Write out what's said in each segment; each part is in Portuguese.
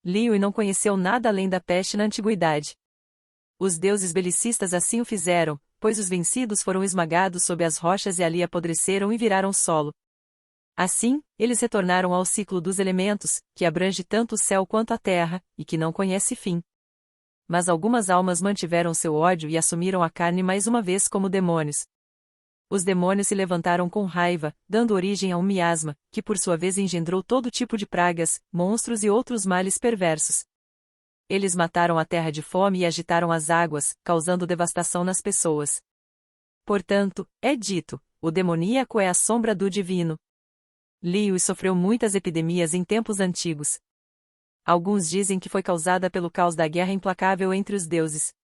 Liyue não conheceu nada além da peste na antiguidade. Os deuses belicistas assim o fizeram, pois os vencidos foram esmagados sob as rochas e ali apodreceram e viraram solo. Assim, eles retornaram ao ciclo dos elementos, que abrange tanto o céu quanto a terra, e que não conhece fim. Mas algumas almas mantiveram seu ódio e assumiram a carne mais uma vez como demônios. Os demônios se levantaram com raiva, dando origem a um miasma, que por sua vez engendrou todo tipo de pragas, monstros e outros males perversos. Eles mataram a terra de fome e agitaram as águas, causando devastação nas pessoas. Portanto, é dito, o demoníaco é a sombra do divino. Liyue sofreu muitas epidemias em tempos antigos. Alguns dizem que foi causada pelo caos da guerra implacável entre os deuses.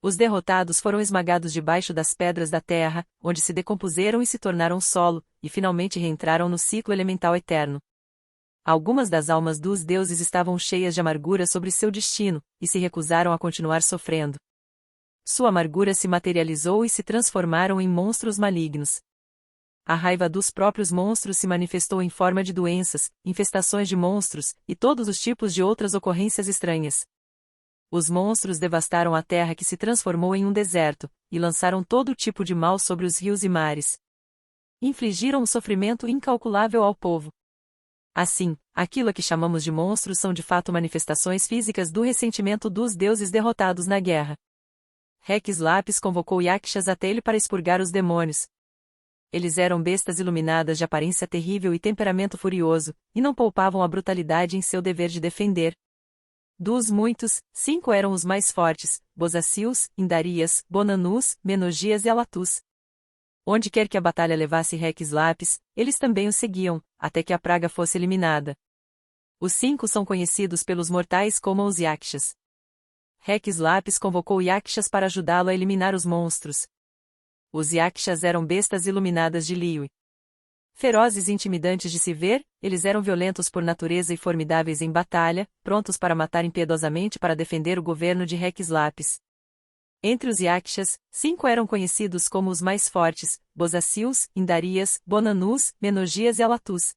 Os derrotados foram esmagados debaixo das pedras da terra, onde se decompuseram e se tornaram solo, e finalmente reentraram no ciclo elemental eterno. Algumas das almas dos deuses estavam cheias de amargura sobre seu destino, e se recusaram a continuar sofrendo. Sua amargura se materializou e se transformaram em monstros malignos. A raiva dos próprios monstros se manifestou em forma de doenças, infestações de monstros, e todos os tipos de outras ocorrências estranhas. Os monstros devastaram a terra que se transformou em um deserto, e lançaram todo tipo de mal sobre os rios e mares. Infligiram um sofrimento incalculável ao povo. Assim, aquilo a que chamamos de monstros são de fato manifestações físicas do ressentimento dos deuses derrotados na guerra. Rex Lapis convocou Yakshas até ele para expurgar os demônios. Eles eram bestas iluminadas de aparência terrível e temperamento furioso, e não poupavam a brutalidade em seu dever de defender. Dos muitos, 5 eram os mais fortes: Bozacius, Indarias, Bonanus, Menogias e Alatus. Onde quer que a batalha levasse Rex Lapis, eles também o seguiam, até que a praga fosse eliminada. Os 5 são conhecidos pelos mortais como os Yakshas. Rex Lapis convocou Yakshas para ajudá-lo a eliminar os monstros. Os Yakshas eram bestas iluminadas de Liyue. Ferozes e intimidantes de se ver, eles eram violentos por natureza e formidáveis em batalha, prontos para matar impiedosamente para defender o governo de Rex Lapis. Entre os Yakshas, 5 eram conhecidos como os mais fortes: Bozacius, Indarias, Bonanus, Menogias e Alatus.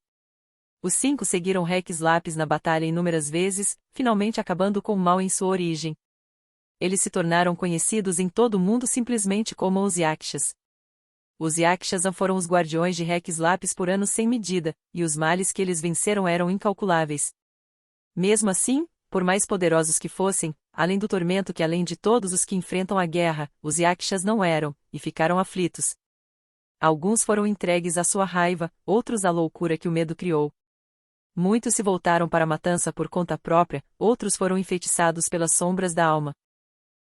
Os 5 seguiram Rex Lapis na batalha inúmeras vezes, finalmente acabando com o mal em sua origem. Eles se tornaram conhecidos em todo o mundo simplesmente como os Yakshas. Os Yakshas foram os guardiões de Rex Lapis por anos sem medida, e os males que eles venceram eram incalculáveis. Mesmo assim, por mais poderosos que fossem, além do tormento que além de todos os que enfrentam a guerra, os Yakshas não eram, e ficaram aflitos. Alguns foram entregues à sua raiva, outros à loucura que o medo criou. Muitos se voltaram para a matança por conta própria, outros foram enfeitiçados pelas sombras da alma.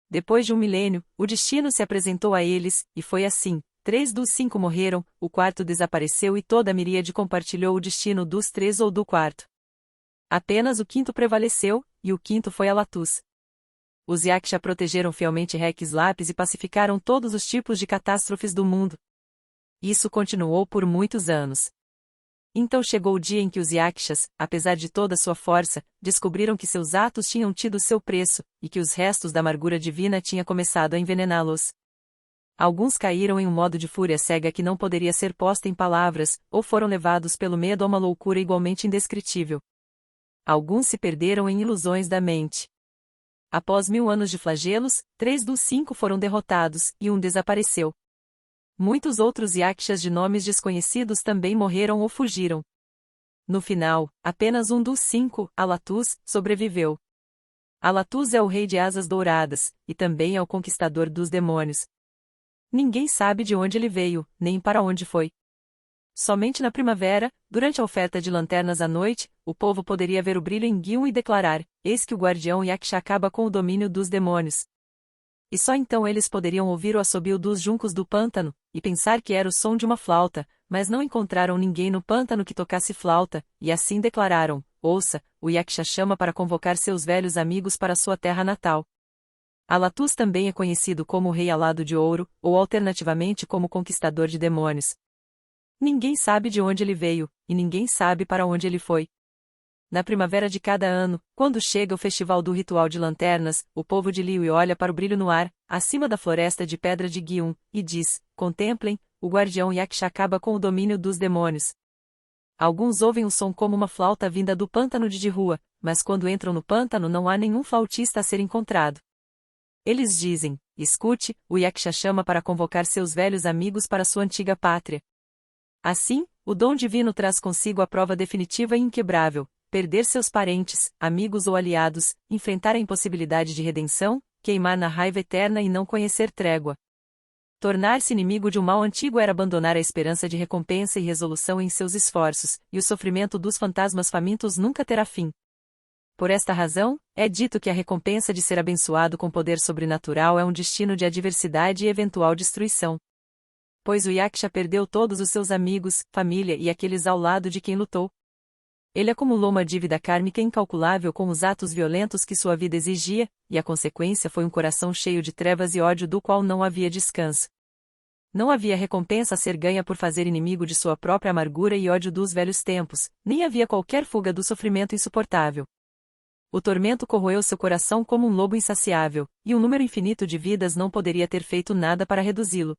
Depois de um milênio, o destino se apresentou a eles, e foi assim: 3 dos 5 morreram, o 4º desapareceu e toda a miríade compartilhou o destino dos 3 ou do 4º. Apenas o 5º prevaleceu, e o 5º foi Alatus. Os Yaksha protegeram fielmente Rex Lapis e pacificaram todos os tipos de catástrofes do mundo. Isso continuou por muitos anos. Então chegou o dia em que os Yakshas, apesar de toda sua força, descobriram que seus atos tinham tido seu preço, e que os restos da amargura divina tinham começado a envenená-los. Alguns caíram em um modo de fúria cega que não poderia ser posta em palavras, ou foram levados pelo medo a uma loucura igualmente indescritível. Alguns se perderam em ilusões da mente. Após 1000 anos de flagelos, 3 dos 5 foram derrotados, e um desapareceu. Muitos outros Yakshas de nomes desconhecidos também morreram ou fugiram. No final, apenas um dos 5, Alatus, sobreviveu. Alatus é o rei de asas douradas, e também é o conquistador dos demônios. Ninguém sabe de onde ele veio, nem para onde foi. Somente na primavera, durante a oferta de lanternas à noite, o povo poderia ver o brilho em Giyun e declarar: eis que o guardião Yaksha acaba com o domínio dos demônios. E só então eles poderiam ouvir o assobio dos juncos do pântano, e pensar que era o som de uma flauta, mas não encontraram ninguém no pântano que tocasse flauta, e assim declararam: ouça, o Yaksha chama para convocar seus velhos amigos para sua terra natal. Alatus também é conhecido como o Rei Alado de Ouro, ou alternativamente como Conquistador de Demônios. Ninguém sabe de onde ele veio, e ninguém sabe para onde ele foi. Na primavera de cada ano, quando chega o festival do ritual de lanternas, o povo de Liyue olha para o brilho no ar, acima da floresta de pedra de Giyun, e diz: contemplem, o guardião Yaksha acaba com o domínio dos demônios. Alguns ouvem um som como uma flauta vinda do pântano de Jirua, mas quando entram no pântano não há nenhum flautista a ser encontrado. Eles dizem: escute, o Yaksha chama para convocar seus velhos amigos para sua antiga pátria. Assim, o dom divino traz consigo a prova definitiva e inquebrável: perder seus parentes, amigos ou aliados, enfrentar a impossibilidade de redenção, queimar na raiva eterna e não conhecer trégua. Tornar-se inimigo de um mal antigo era abandonar a esperança de recompensa e resolução em seus esforços, e o sofrimento dos fantasmas famintos nunca terá fim. Por esta razão, é dito que a recompensa de ser abençoado com poder sobrenatural é um destino de adversidade e eventual destruição. Pois o Yaksha perdeu todos os seus amigos, família e aqueles ao lado de quem lutou. Ele acumulou uma dívida kármica incalculável com os atos violentos que sua vida exigia, e a consequência foi um coração cheio de trevas e ódio do qual não havia descanso. Não havia recompensa a ser ganha por fazer inimigo de sua própria amargura e ódio dos velhos tempos, nem havia qualquer fuga do sofrimento insuportável. O tormento corroeu seu coração como um lobo insaciável, e um número infinito de vidas não poderia ter feito nada para reduzi-lo.